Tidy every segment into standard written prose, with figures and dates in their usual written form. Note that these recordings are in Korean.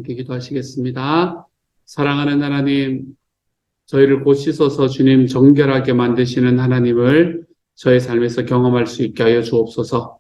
함께 기도하시겠습니다. 사랑하는 하나님, 저희를 곧 씻어서 주님 정결하게 만드시는 하나님을 저의 삶에서 경험할 수 있게 하여 주옵소서.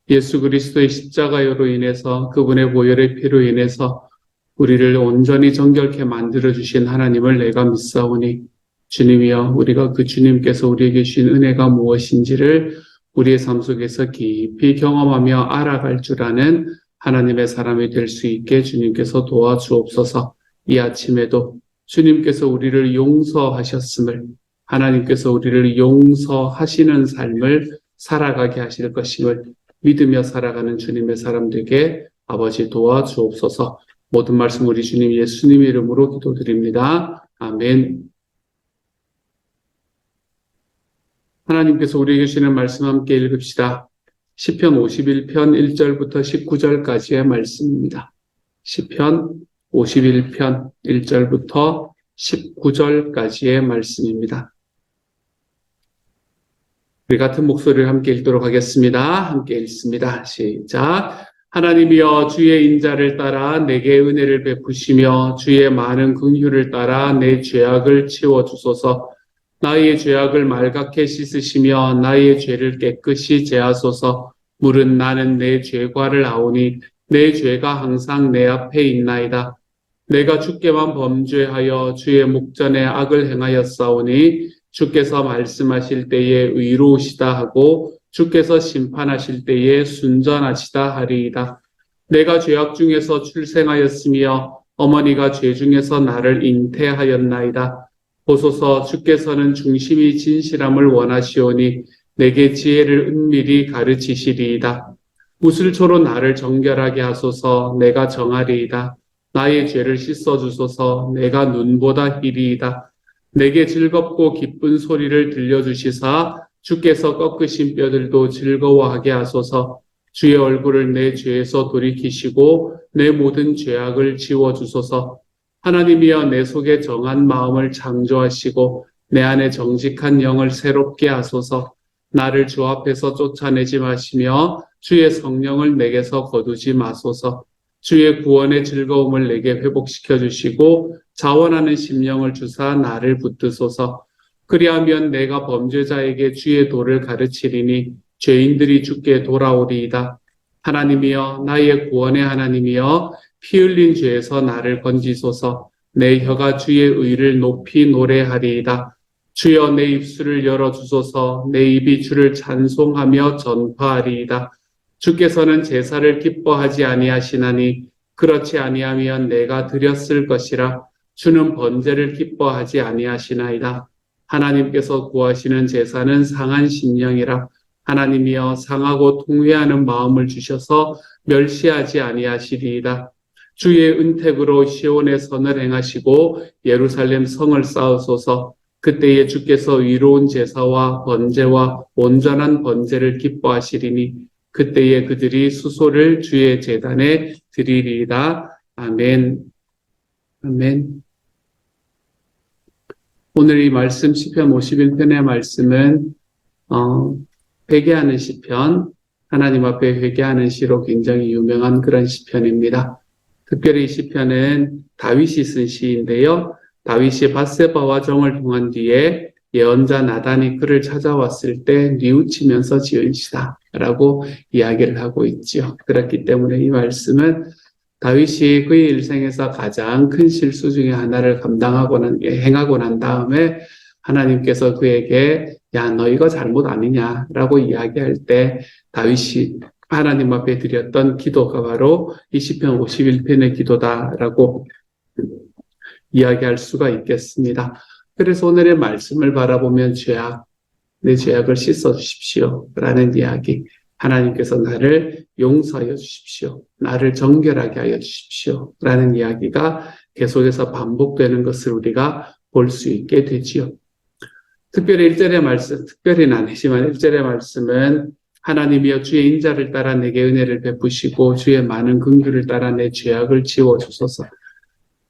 예수 그리스도의 십자가로 인해서 그분의 보혈의 피로 인해서 우리를 온전히 정결케 만들어주신 하나님을 내가 믿사오니 주님이여, 우리가 그 주님께서 우리에게 주신 은혜가 무엇인지를 우리의 삶 속에서 깊이 경험하며 알아갈 줄 아는 하나님의 사람이 될 수 있게 주님께서 도와주옵소서. 이 아침에도 주님께서 우리를 용서하셨음을, 하나님께서 우리를 용서하시는 삶을 살아가게 하실 것임을 믿으며 살아가는 주님의 사람들에게 아버지 도와주옵소서. 모든 말씀 우리 주님 예수님 이름으로 기도드립니다. 아멘. 하나님께서 우리에게 주시는 말씀 함께 읽읍시다. 시편 51편 1절부터 19절까지의 말씀입니다. 시편 51편 1절부터 19절까지의 말씀입니다. 우리 같은 목소리를 함께 읽도록 하겠습니다. 함께 읽습니다. 시작. 하나님이여, 주의 인자를 따라 내게 은혜를 베푸시며 주의 많은 긍휼을 따라 내 죄악을 치워주소서. 나의 죄악을 말갛게 씻으시며 나의 죄를 깨끗이 제하소서. 물은 나는 내 죄과를 아오니 내 죄가 항상 내 앞에 있나이다. 내가 주께만 범죄하여 주의 목전에 악을 행하였사오니 주께서 말씀하실 때에 의로우시다 하고 주께서 심판하실 때에 순전하시다 하리이다. 내가 죄악 중에서 출생하였으며 어머니가 죄 중에서 나를 잉태하였나이다. 보소서, 주께서는 중심이 진실함을 원하시오니 내게 지혜를 은밀히 가르치시리이다. 우슬초로 나를 정결하게 하소서. 내가 정하리이다. 나의 죄를 씻어주소서. 내가 눈보다 희리이다. 내게 즐겁고 기쁜 소리를 들려주시사 주께서 꺾으신 뼈들도 즐거워하게 하소서. 주의 얼굴을 내 죄에서 돌이키시고 내 모든 죄악을 지워주소서. 하나님이여, 내 속에 정한 마음을 창조하시고 내 안에 정직한 영을 새롭게 하소서. 나를 주 앞에서 쫓아내지 마시며 주의 성령을 내게서 거두지 마소서. 주의 구원의 즐거움을 내게 회복시켜 주시고 자원하는 심령을 주사 나를 붙드소서. 그리하면 내가 범죄자에게 주의 도를 가르치리니 죄인들이 주께 돌아오리이다. 하나님이여, 나의 구원의 하나님이여, 피 흘린 죄에서 나를 건지소서. 내 혀가 주의 의를 높이 노래하리이다. 주여, 내 입술을 열어주소서. 내 입이 주를 찬송하며 전파하리이다. 주께서는 제사를 기뻐하지 아니하시나니 그렇지 아니하면 내가 드렸을 것이라. 주는 번제를 기뻐하지 아니하시나이다. 하나님께서 구하시는 제사는 상한 심령이라. 하나님이여, 상하고 통회하는 마음을 주셔서 멸시하지 아니하시리이다. 주의 은택으로 시온의 선을 행하시고 예루살렘 성을 쌓으소서. 그때에 주께서 의로운 제사와 번제와 온전한 번제를 기뻐하시리니 그때에 그들이 수소를 주의 제단에 드리리이다. 아멘. 아멘. 오늘 이 말씀 시편 51편의 말씀은 회개하는 시편, 하나님 앞에 회개하는 시로 굉장히 유명한 그런 시편입니다. 특별히 이 시편은 다윗이 쓴 시인데요. 다윗이 밧세바와 정을 통한 뒤에 예언자 나단이 그를 찾아왔을 때 뉘우치면서 지은 시다 라고 이야기를 하고 있죠. 그렇기 때문에 이 말씀은 다윗이 그의 일생에서 가장 큰 실수 중에 하나를 행하고 난 다음에 하나님께서 그에게 야, 너 이거 잘못 아니냐 라고 이야기할 때 다윗이 하나님 앞에 드렸던 기도가 바로 이 시편 51편의 기도다라고 이야기할 수가 있겠습니다. 그래서 오늘의 말씀을 바라보면 내 죄악을 씻어 주십시오 라는 이야기, 하나님께서 나를 용서하여 주십시오, 나를 정결하게 하여 주십시오 라는 이야기가 계속해서 반복되는 것을 우리가 볼 수 있게 되지요. 특별히 1절의 말씀, 특별히는 아니지만 1절의 말씀은 하나님이여, 주의 인자를 따라 내게 은혜를 베푸시고 주의 많은 긍휼을 따라 내 죄악을 지워주소서.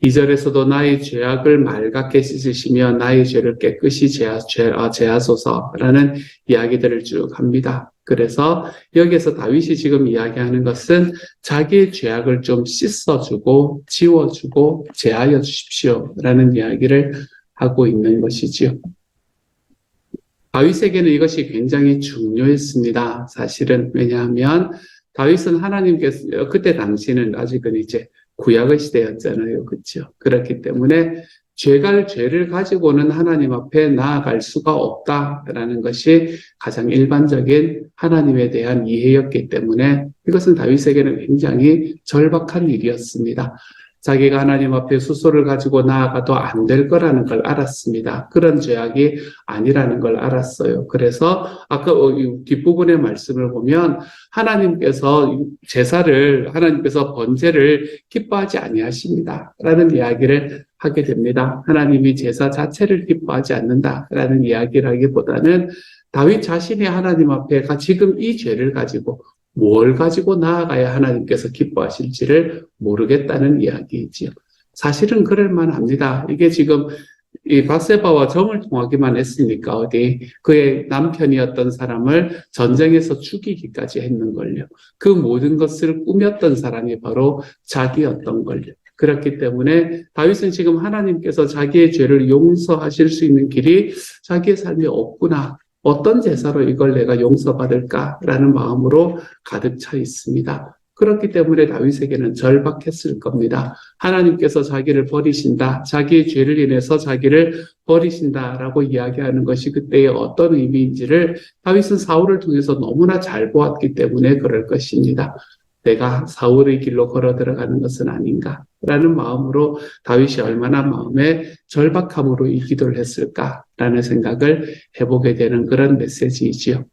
2절에서도 나의 죄악을 말갛게 씻으시며 나의 죄를 깨끗이 제하소서라는 이야기들을 쭉 합니다. 그래서 여기에서 다윗이 지금 이야기하는 것은 자기의 죄악을 좀 씻어주고 지워주고 제하여 주십시오라는 이야기를 하고 있는 것이지요. 다윗에게는 이것이 굉장히 중요했습니다. 사실은 왜냐하면 다윗은 하나님께서 그때 당시는 아직은 이제 구약의 시대였잖아요. 그렇죠? 그렇기 때문에 죄를 가지고는 하나님 앞에 나아갈 수가 없다라는 것이 가장 일반적인 하나님에 대한 이해였기 때문에 이것은 다윗에게는 굉장히 절박한 일이었습니다. 자기가 하나님 앞에 수소를 가지고 나아가도 안 될 거라는 걸 알았습니다. 그런 죄악이 아니라는 걸 알았어요. 그래서 아까 뒷부분의 말씀을 보면 하나님께서 번제를 기뻐하지 아니하십니다. 라는 이야기를 하게 됩니다. 하나님이 제사 자체를 기뻐하지 않는다라는 이야기를 하기보다는 다윗 자신이 하나님 앞에 지금 이 죄를 가지고 뭘 가지고 나아가야 하나님께서 기뻐하실지를 모르겠다는 이야기이지요. 사실은 그럴 만합니다. 이게 지금 이 밧세바와 정을 통하기만 했으니까 그의 남편이었던 사람을 전쟁에서 죽이기까지 했는걸요. 그 모든 것을 꾸몄던 사람이 바로 자기였던 걸요. 그렇기 때문에 다윗은 지금 하나님께서 자기의 죄를 용서하실 수 있는 길이 자기의 삶에 없구나. 어떤 제사로 이걸 내가 용서받을까라는 마음으로 가득 차 있습니다. 그렇기 때문에 다윗에게는 절박했을 겁니다. 하나님께서 자기를 버리신다, 자기의 죄를 인해서 자기를 버리신다라고 이야기하는 것이 그때의 어떤 의미인지를 다윗은 사울을 통해서 너무나 잘 보았기 때문에 그럴 것입니다. 내가 사울의 길로 걸어 들어가는 것은 아닌가라는 마음으로 다윗이 얼마나 마음에 절박함으로 이 기도를 했을까라는 생각을 해보게 되는 그런 메시지이지요.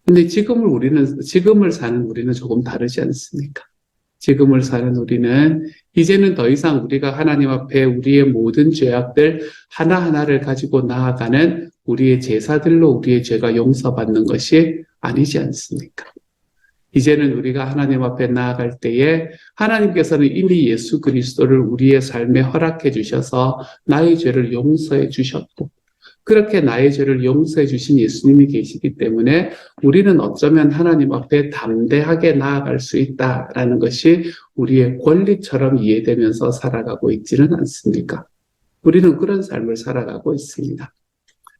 근데 지금을 사는 우리는 조금 다르지 않습니까? 지금을 사는 우리는 이제는 더 이상 우리가 하나님 앞에 우리의 모든 죄악들 하나하나를 가지고 나아가는 우리의 제사들로 우리의 죄가 용서받는 것이 아니지 않습니까? 이제는 우리가 하나님 앞에 나아갈 때에 하나님께서는 이미 예수 그리스도를 우리의 삶에 허락해 주셔서 나의 죄를 용서해 주셨고, 그렇게 나의 죄를 용서해 주신 예수님이 계시기 때문에 우리는 어쩌면 하나님 앞에 담대하게 나아갈 수 있다라는 것이 우리의 권리처럼 이해되면서 살아가고 있지는 않습니까? 우리는 그런 삶을 살아가고 있습니다.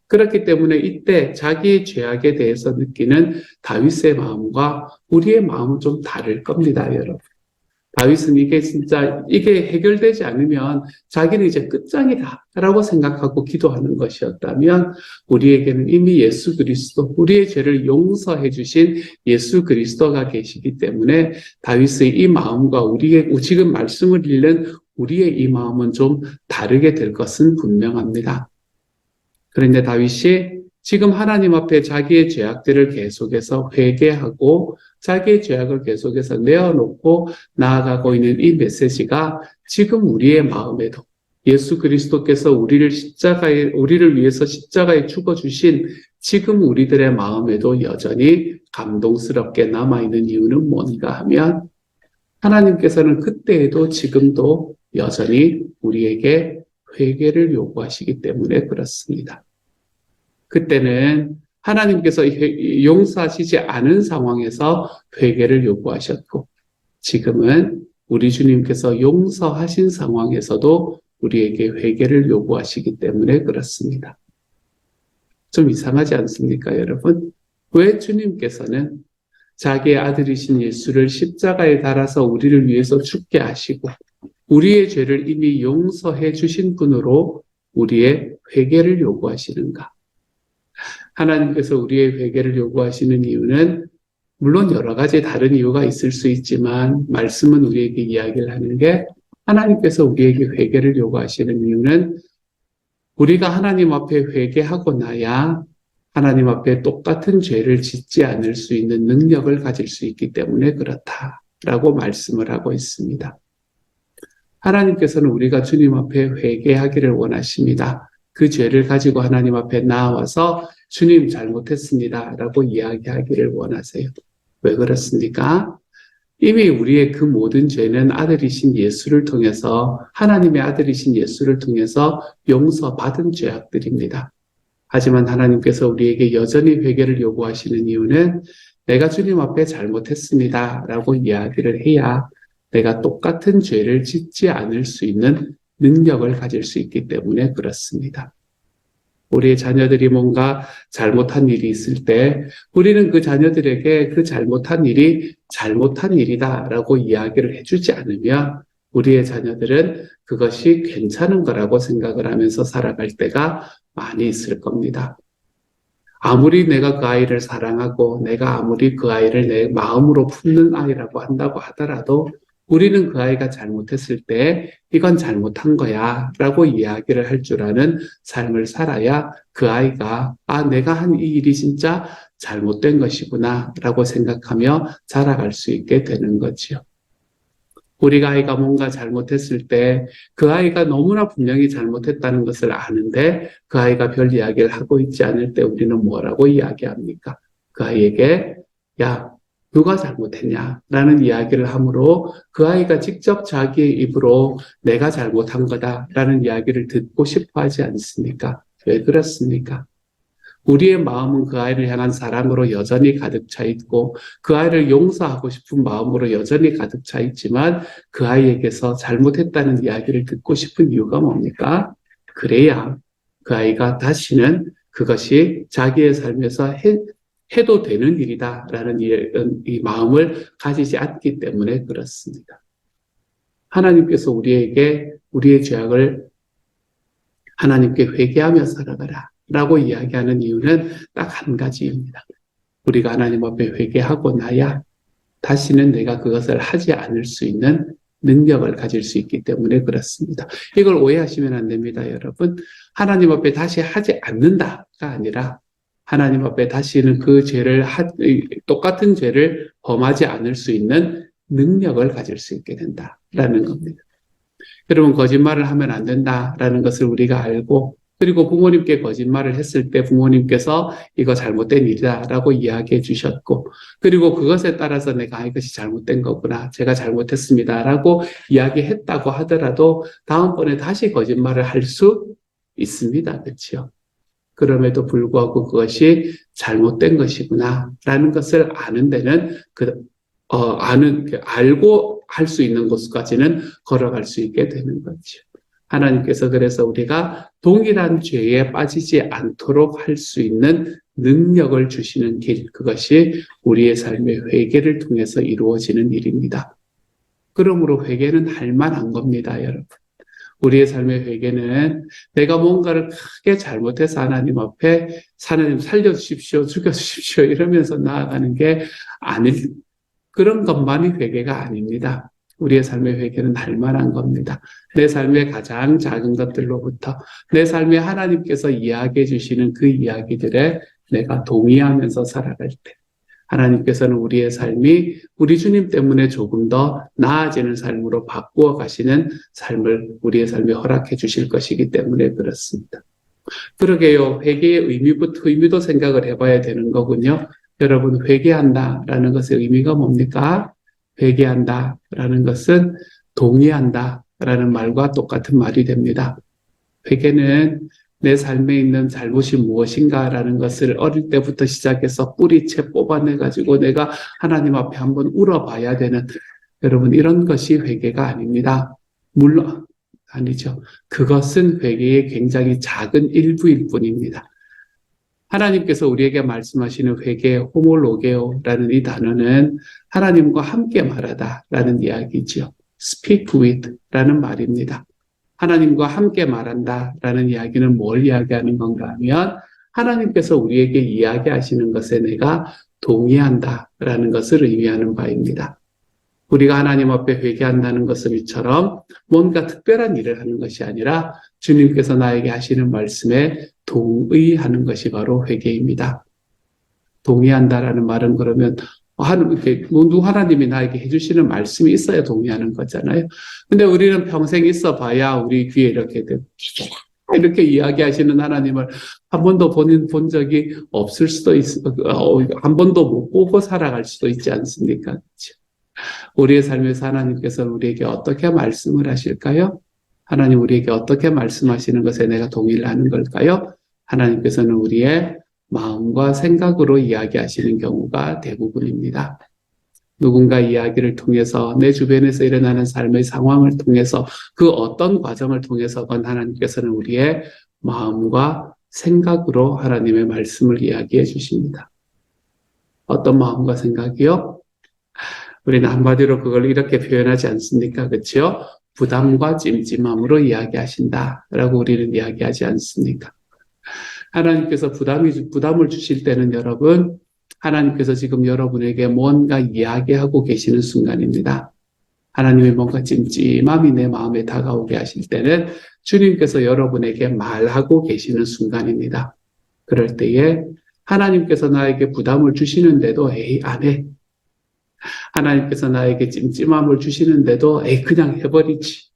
그렇기 때문에 이때 자기의 죄악에 대해서 느끼는 다윗의 마음과 우리의 마음은 좀 다를 겁니다, 여러분. 다윗은 이게 해결되지 않으면 자기는 이제 끝장이다라고 생각하고 기도하는 것이었다면 우리에게는 이미 예수 그리스도, 우리의 죄를 용서해 주신 예수 그리스도가 계시기 때문에 다윗의 이 마음과 지금 말씀을 읽는 우리의 이 마음은 좀 다르게 될 것은 분명합니다. 그런데 다윗이 지금 하나님 앞에 자기의 죄악들을 계속해서 회개하고 자기의 죄악을 계속해서 내어놓고 나아가고 있는 이 메시지가 지금 우리의 마음에도 예수 그리스도께서 우리를 위해서 십자가에 죽어주신 지금 우리들의 마음에도 여전히 감동스럽게 남아있는 이유는 뭔가 하면 하나님께서는 그때에도 지금도 여전히 우리에게 회개를 요구하시기 때문에 그렇습니다. 그때는 하나님께서 용서하시지 않은 상황에서 회개를 요구하셨고, 지금은 우리 주님께서 용서하신 상황에서도 우리에게 회개를 요구하시기 때문에 그렇습니다. 좀 이상하지 않습니까, 여러분? 왜 주님께서는 자기의 아들이신 예수를 십자가에 달아서 우리를 위해서 죽게 하시고 우리의 죄를 이미 용서해 주신 분으로 우리의 회개를 요구하시는가? 하나님께서 우리의 회개를 요구하시는 이유는 물론 여러 가지 다른 이유가 있을 수 있지만 말씀은 우리에게 이야기를 하는 게 하나님께서 우리에게 회개를 요구하시는 이유는 우리가 하나님 앞에 회개하고 나야 하나님 앞에 똑같은 죄를 짓지 않을 수 있는 능력을 가질 수 있기 때문에 그렇다라고 말씀을 하고 있습니다. 하나님께서는 우리가 주님 앞에 회개하기를 원하십니다. 그 죄를 가지고 하나님 앞에 나와서 주님 잘못했습니다 라고 이야기하기를 원하세요. 왜 그렇습니까? 이미 우리의 그 모든 죄는 아들이신 예수를 통해서 하나님의 아들이신 예수를 통해서 용서받은 죄악들입니다. 하지만 하나님께서 우리에게 여전히 회개를 요구하시는 이유는 내가 주님 앞에 잘못했습니다 라고 이야기를 해야 내가 똑같은 죄를 짓지 않을 수 있는 능력을 가질 수 있기 때문에 그렇습니다. 우리의 자녀들이 뭔가 잘못한 일이 있을 때 우리는 그 자녀들에게 그 잘못한 일이 잘못한 일이다라고 이야기를 해주지 않으면 우리의 자녀들은 그것이 괜찮은 거라고 생각을 하면서 살아갈 때가 많이 있을 겁니다. 아무리 내가 그 아이를 사랑하고 내가 아무리 그 아이를 내 마음으로 품는 아이라고 한다고 하더라도 우리는 그 아이가 잘못했을 때 이건 잘못한 거야 라고 이야기를 할 줄 아는 삶을 살아야 그 아이가 내가 한 이 일이 진짜 잘못된 것이구나 라고 생각하며 자라갈 수 있게 되는 거지요. 우리가 아이가 뭔가 잘못했을 때 그 아이가 너무나 분명히 잘못했다는 것을 아는데 그 아이가 별 이야기를 하고 있지 않을 때 우리는 뭐라고 이야기합니까? 그 아이에게 야, 누가 잘못했냐? 라는 이야기를 하므로 그 아이가 직접 자기의 입으로 내가 잘못한 거다라는 이야기를 듣고 싶어 하지 않습니까? 왜 그렇습니까? 우리의 마음은 그 아이를 향한 사랑으로 여전히 가득 차 있고 그 아이를 용서하고 싶은 마음으로 여전히 가득 차 있지만 그 아이에게서 잘못했다는 이야기를 듣고 싶은 이유가 뭡니까? 그래야 그 아이가 다시는 그것이 자기의 삶에서 해도 되는 일이다라는 이 마음을 가지지 않기 때문에 그렇습니다. 하나님께서 우리에게 우리의 죄악을 하나님께 회개하며 살아가라 라고 이야기하는 이유는 딱 한 가지입니다. 우리가 하나님 앞에 회개하고 나야 다시는 내가 그것을 하지 않을 수 있는 능력을 가질 수 있기 때문에 그렇습니다. 이걸 오해하시면 안 됩니다, 여러분. 하나님 앞에 다시 하지 않는다가 아니라 하나님 앞에 다시는 그 똑같은 죄를 범하지 않을 수 있는 능력을 가질 수 있게 된다라는 겁니다. 여러분, 거짓말을 하면 안 된다라는 것을 우리가 알고 그리고 부모님께 거짓말을 했을 때 부모님께서 이거 잘못된 일이다라고 이야기해 주셨고 그리고 그것에 따라서 내가 이것이 잘못된 거구나 제가 잘못했습니다라고 이야기했다고 하더라도 다음번에 다시 거짓말을 할 수 있습니다. 그렇죠? 그럼에도 불구하고 그것이 잘못된 것이구나라는 것을 아는 데는 알고 할 수 있는 곳까지는 걸어갈 수 있게 되는 거죠. 하나님께서 그래서 우리가 동일한 죄에 빠지지 않도록 할 수 있는 능력을 주시는 길, 그것이 우리의 삶의 회개를 통해서 이루어지는 일입니다. 그러므로 회개는 할 만한 겁니다, 여러분. 우리의 삶의 회개는 내가 뭔가를 크게 잘못해서 하나님 앞에 하나님 살려주십시오, 죽여주십시오 이러면서 나아가는 게 아닐 그런 것만이 회개가 아닙니다. 우리의 삶의 회개는 할 만한 겁니다. 내 삶의 가장 작은 것들로부터 내 삶에 하나님께서 이야기해 주시는 그 이야기들에 내가 동의하면서 살아갈 때 하나님께서는 우리의 삶이 우리 주님 때문에 조금 더 나아지는 삶으로 바꾸어 가시는 삶을 우리의 삶에 허락해 주실 것이기 때문에 그렇습니다. 그러게요. 회개의 의미도 생각을 해봐야 되는 거군요. 여러분, 회개한다라는 것의 의미가 뭡니까? 회개한다라는 것은 동의한다라는 말과 똑같은 말이 됩니다. 회개는 내 삶에 있는 잘못이 무엇인가라는 것을 어릴 때부터 시작해서 뿌리채 뽑아내가지고 내가 하나님 앞에 한번 울어봐야 되는 여러분 이런 것이 회개가 아닙니다. 물론 아니죠. 그것은 회개의 굉장히 작은 일부일 뿐입니다. 하나님께서 우리에게 말씀하시는 회개, 호몰로게오라는 이 단어는 하나님과 함께 말하다라는 이야기죠. speak with라는 말입니다. 하나님과 함께 말한다라는 이야기는 뭘 이야기하는 건가 하면 하나님께서 우리에게 이야기하시는 것에 내가 동의한다라는 것을 의미하는 바입니다. 우리가 하나님 앞에 회개한다는 것을처럼 뭔가 특별한 일을 하는 것이 아니라 주님께서 나에게 하시는 말씀에 동의하는 것이 바로 회개입니다. 동의한다라는 말은 그러면 하나님이 나에게 해주시는 말씀이 있어야 동의하는 거잖아요. 근데 우리는 평생 있어 봐야 우리 귀에 이렇게 이야기하시는 하나님을 한 번도 본 적이 없을 수도 한 번도 못 보고 살아갈 수도 있지 않습니까? 그렇죠? 우리의 삶에서 하나님께서는 우리에게 어떻게 말씀을 하실까요? 하나님 우리에게 어떻게 말씀하시는 것에 내가 동의를 하는 걸까요? 하나님께서는 우리의 마음과 생각으로 이야기하시는 경우가 대부분입니다. 누군가 이야기를 통해서 내 주변에서 일어나는 삶의 상황을 통해서 그 어떤 과정을 통해서건 하나님께서는 우리의 마음과 생각으로 하나님의 말씀을 이야기해 주십니다. 어떤 마음과 생각이요? 우리는 한마디로 그걸 이렇게 표현하지 않습니까? 그렇죠? 부담과 찜찜함으로 이야기하신다라고 우리는 이야기하지 않습니까? 하나님께서 부담을 주실 때는 여러분, 하나님께서 지금 여러분에게 뭔가 이야기하고 계시는 순간입니다. 하나님의 뭔가 찜찜함이 내 마음에 다가오게 하실 때는 주님께서 여러분에게 말하고 계시는 순간입니다. 그럴 때에 하나님께서 나에게 부담을 주시는데도 에이 안 해. 하나님께서 나에게 찜찜함을 주시는데도 에이 그냥 해버리지.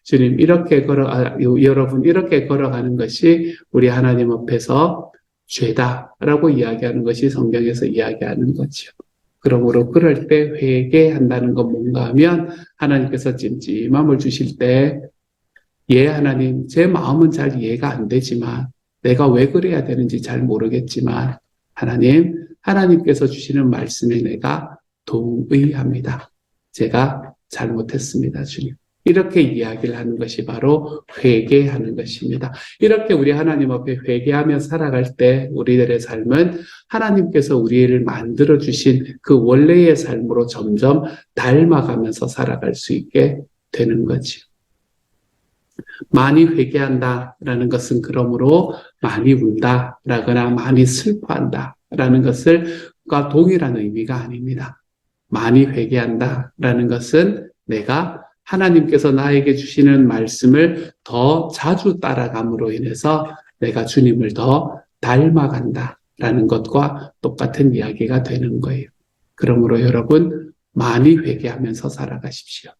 주님 여러분 이렇게 걸어가는 것이 우리 하나님 앞에서 죄다라고 이야기하는 것이 성경에서 이야기하는 거죠. 그러므로 그럴 때 회개한다는 건 뭔가 하면 하나님께서 찜찜함을 주실 때 하나님 제 마음은 잘 이해가 안 되지만 내가 왜 그래야 되는지 잘 모르겠지만 하나님께서 주시는 말씀에 내가 동의합니다. 제가 잘못했습니다, 주님. 이렇게 이야기를 하는 것이 바로 회개하는 것입니다. 이렇게 우리 하나님 앞에 회개하며 살아갈 때 우리들의 삶은 하나님께서 우리를 만들어주신 그 원래의 삶으로 점점 닮아가면서 살아갈 수 있게 되는 거죠. 많이 회개한다라는 것은 그러므로 많이 운다라거나 많이 슬퍼한다라는 것과 동일한 의미가 아닙니다. 많이 회개한다라는 것은 내가 하나님께서 나에게 주시는 말씀을 더 자주 따라감으로 인해서 내가 주님을 더 닮아간다라는 것과 똑같은 이야기가 되는 거예요. 그러므로 여러분 많이 회개하면서 살아가십시오.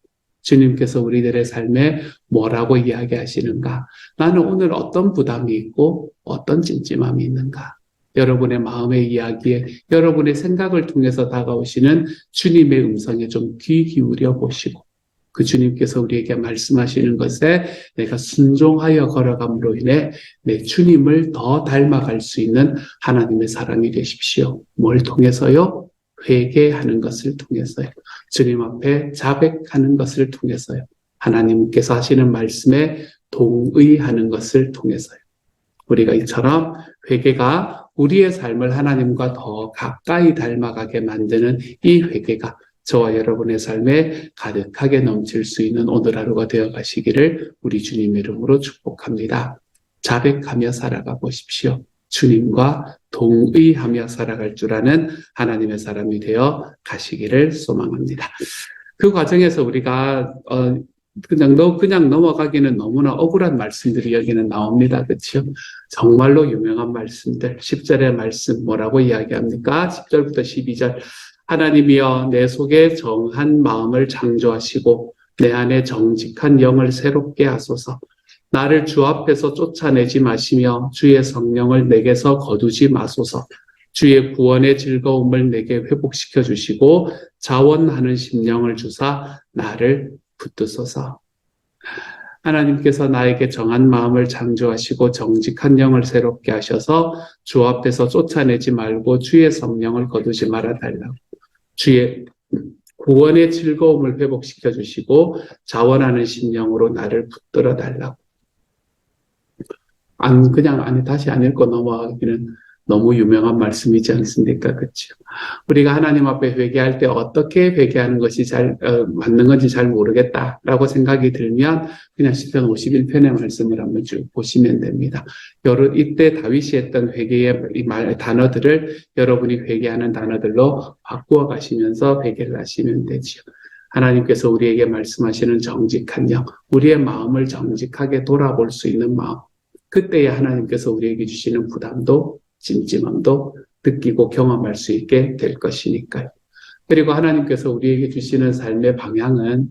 주님께서 우리들의 삶에 뭐라고 이야기하시는가? 나는 오늘 어떤 부담이 있고 어떤 찜찜함이 있는가? 여러분의 마음의 이야기에 여러분의 생각을 통해서 다가오시는 주님의 음성에 좀 귀 기울여 보시고 그 주님께서 우리에게 말씀하시는 것에 내가 순종하여 걸어감으로 인해 내 주님을 더 닮아갈 수 있는 하나님의 사랑이 되십시오. 뭘 통해서요? 회개하는 것을 통해서요. 주님 앞에 자백하는 것을 통해서요. 하나님께서 하시는 말씀에 동의하는 것을 통해서요. 우리가 이처럼 회개가 우리의 삶을 하나님과 더 가까이 닮아가게 만드는 이 회개가 저와 여러분의 삶에 가득하게 넘칠 수 있는 오늘 하루가 되어 가시기를 우리 주님 이름으로 축복합니다. 자백하며 살아가 보십시오. 주님과 동의하며 살아갈 줄 아는 하나님의 사람이 되어 가시기를 소망합니다. 그 과정에서 우리가 그냥 넘어가기는 너무나 억울한 말씀들이 여기는 나옵니다. 그렇죠? 정말로 유명한 말씀들. 10절의 말씀 뭐라고 이야기합니까? 10절부터 12절. 하나님이여 내 속에 정한 마음을 창조하시고 내 안에 정직한 영을 새롭게 하소서. 나를 주 앞에서 쫓아내지 마시며 주의 성령을 내게서 거두지 마소서. 주의 구원의 즐거움을 내게 회복시켜 주시고 자원하는 심령을 주사 나를 붙드소서. 하나님께서 나에게 정한 마음을 창조하시고 정직한 영을 새롭게 하셔서 주 앞에서 쫓아내지 말고 주의 성령을 거두지 말아 달라고. 주의 구원의 즐거움을 회복시켜 주시고 자원하는 심령으로 나를 붙들어 달라고. 다시 안 읽고 넘어가기는 너무 유명한 말씀이지 않습니까? 그렇죠? 우리가 하나님 앞에 회개할 때 어떻게 회개하는 것이 맞는 건지 잘 모르겠다라고 생각이 들면 그냥 시편 51편의 말씀을 한번 쭉 보시면 됩니다. 이때 다윗이 했던 회개의 단어들을 여러분이 회개하는 단어들로 바꾸어 가시면서 회개를 하시면 되죠. 하나님께서 우리에게 말씀하시는 정직한 영, 우리의 마음을 정직하게 돌아볼 수 있는 마음, 그때에 하나님께서 우리에게 주시는 부담도 찜찜함도 느끼고 경험할 수 있게 될 것이니까요. 그리고 하나님께서 우리에게 주시는 삶의 방향은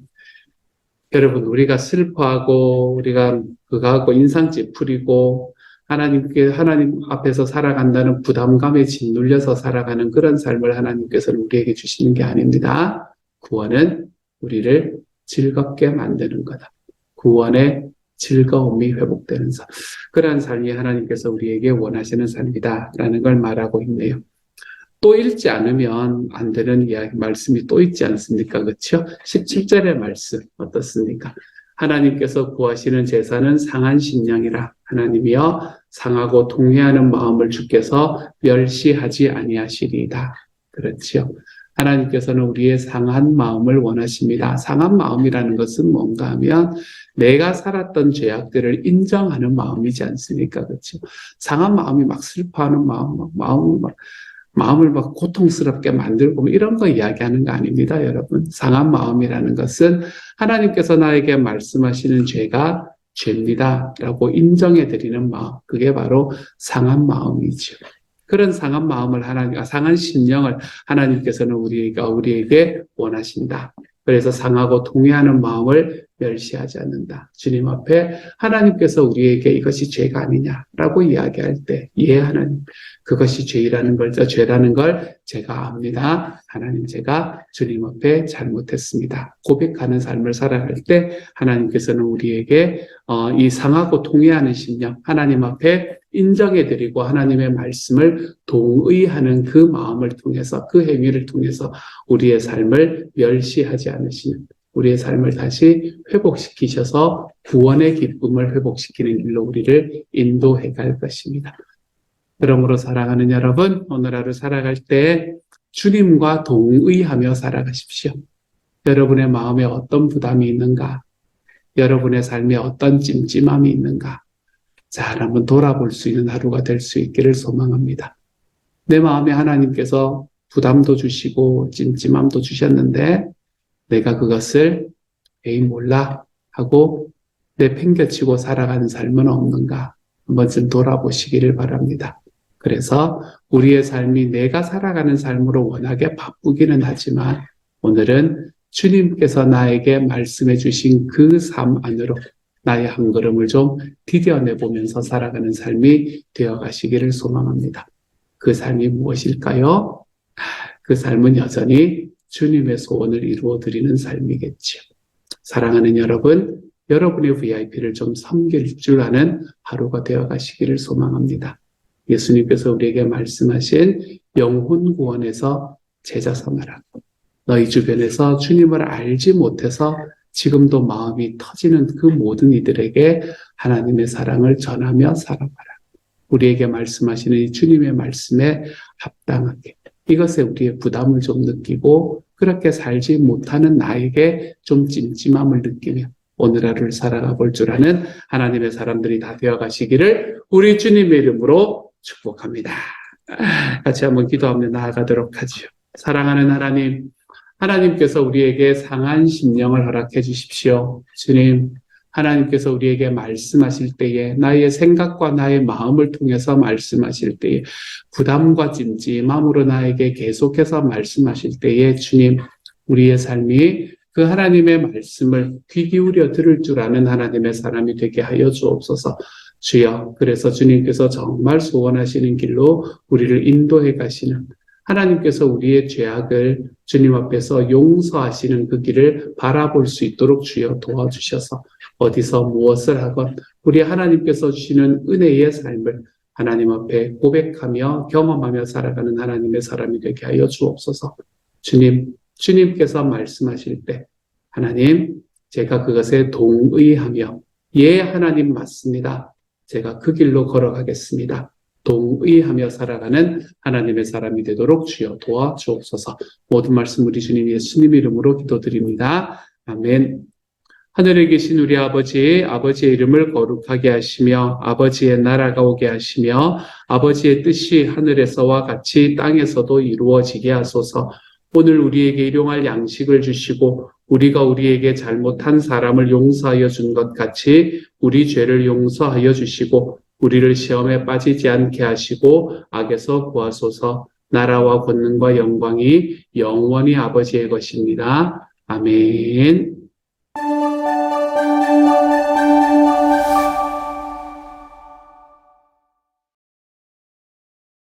여러분 우리가 슬퍼하고 우리가 그거하고 인상 찌푸리고 하나님 앞에서 살아간다는 부담감에 짓눌려서 살아가는 그런 삶을 하나님께서는 우리에게 주시는 게 아닙니다. 구원은 우리를 즐겁게 만드는 거다. 구원의 즐거움이 회복되는 삶. 그러한 삶이 하나님께서 우리에게 원하시는 삶이다라는 걸 말하고 있네요. 또 읽지 않으면 안 되는 이야기, 말씀이 또 있지 않습니까? 그렇죠? 17절의 말씀 어떻습니까? 하나님께서 구하시는 제사는 상한 심령이라 하나님이여 상하고 통회하는 마음을 주께서 멸시하지 아니하시리이다. 그렇지요. 하나님께서는 우리의 상한 마음을 원하십니다. 상한 마음이라는 것은 뭔가 하면 내가 살았던 죄악들을 인정하는 마음이지 않습니까? 그렇죠? 상한 마음이 막 슬퍼하는 마음을 막 고통스럽게 만들고 뭐 이런 거 이야기하는 거 아닙니다, 여러분. 상한 마음이라는 것은 하나님께서 나에게 말씀하시는 죄가 죄입니다라고 인정해드리는 마음, 그게 바로 상한 마음이죠. 그런 상한 마음을 상한 심령을 하나님께서는 우리에게 원하신다. 그래서 상하고 통회하는 마음을 멸시하지 않는다. 주님 앞에 하나님께서 우리에게 이것이 죄가 아니냐라고 이야기할 때, 예, 하나님, 그것이 죄라는 걸 제가 압니다. 하나님, 제가 주님 앞에 잘못했습니다. 고백하는 삶을 살아갈 때 하나님께서는 우리에게 이 상하고 통회하는 심령, 하나님 앞에 인정해드리고 하나님의 말씀을 동의하는 그 마음을 통해서, 그 행위를 통해서 우리의 삶을 멸시하지 않으시는, 우리의 삶을 다시 회복시키셔서 구원의 기쁨을 회복시키는 길로 우리를 인도해 갈 것입니다. 그러므로 사랑하는 여러분, 오늘 하루 살아갈 때 주님과 동의하며 살아가십시오. 여러분의 마음에 어떤 부담이 있는가? 여러분의 삶에 어떤 찜찜함이 있는가? 잘 한번 돌아볼 수 있는 하루가 될 수 있기를 소망합니다. 내 마음에 하나님께서 부담도 주시고 찜찜함도 주셨는데 내가 그것을 에이 몰라 하고 내팽개치고 살아가는 삶은 없는가? 한번 좀 돌아보시기를 바랍니다. 그래서 우리의 삶이 내가 살아가는 삶으로 워낙에 바쁘기는 하지만 오늘은 주님께서 나에게 말씀해 주신 그 삶 안으로 나의 한 걸음을 좀 디뎌내보면서 살아가는 삶이 되어가시기를 소망합니다. 그 삶이 무엇일까요? 그 삶은 여전히 주님의 소원을 이루어드리는 삶이겠지요. 사랑하는 여러분, 여러분의 VIP를 좀 섬길 줄 아는 하루가 되어가시기를 소망합니다. 예수님께서 우리에게 말씀하신 영혼 구원에서 제자 삼아라. 너희 주변에서 주님을 알지 못해서 지금도 마음이 터지는 그 모든 이들에게 하나님의 사랑을 전하며 살아가라. 우리에게 말씀하시는 이 주님의 말씀에 합당하게 이것에 우리의 부담을 좀 느끼고 그렇게 살지 못하는 나에게 좀 찜찜함을 느끼며 오늘 하루를 살아가 볼 줄 아는 하나님의 사람들이 다 되어가시기를 우리 주님의 이름으로 축복합니다. 같이 한번 기도하며 나아가도록 하지요. 사랑하는 하나님, 하나님께서 우리에게 상한 심령을 허락해 주십시오. 주님, 하나님께서 우리에게 말씀하실 때에 나의 생각과 나의 마음을 통해서 말씀하실 때에 부담과 찜찜함으로 나에게 계속해서 말씀하실 때에 주님, 우리의 삶이 그 하나님의 말씀을 귀 기울여 들을 줄 아는 하나님의 사람이 되게 하여 주옵소서. 주여, 그래서 주님께서 정말 소원하시는 길로 우리를 인도해 가시는 하나님께서 우리의 죄악을 주님 앞에서 용서하시는 그 길을 바라볼 수 있도록 주여 도와주셔서 어디서 무엇을 하건 우리 하나님께서 주시는 은혜의 삶을 하나님 앞에 고백하며 경험하며 살아가는 하나님의 사람이 되게 하여 주옵소서. 주님, 주님께서 말씀하실 때 하나님, 제가 그것에 동의하며 예, 하나님 맞습니다. 제가 그 길로 걸어가겠습니다. 동의하며 살아가는 하나님의 사람이 되도록 주여 도와주옵소서. 모든 말씀 우리 주님 예수님 이름으로 기도드립니다. 아멘. 하늘에 계신 우리 아버지, 아버지의 이름을 거룩하게 하시며 아버지의 나라가 오게 하시며 아버지의 뜻이 하늘에서와 같이 땅에서도 이루어지게 하소서. 오늘 우리에게 일용할 양식을 주시고 우리가 우리에게 잘못한 사람을 용서하여 준 것 같이 우리 죄를 용서하여 주시고 우리를 시험에 빠지지 않게 하시고 악에서 구하소서. 나라와 권능과 영광이 영원히 아버지의 것입니다. 아멘.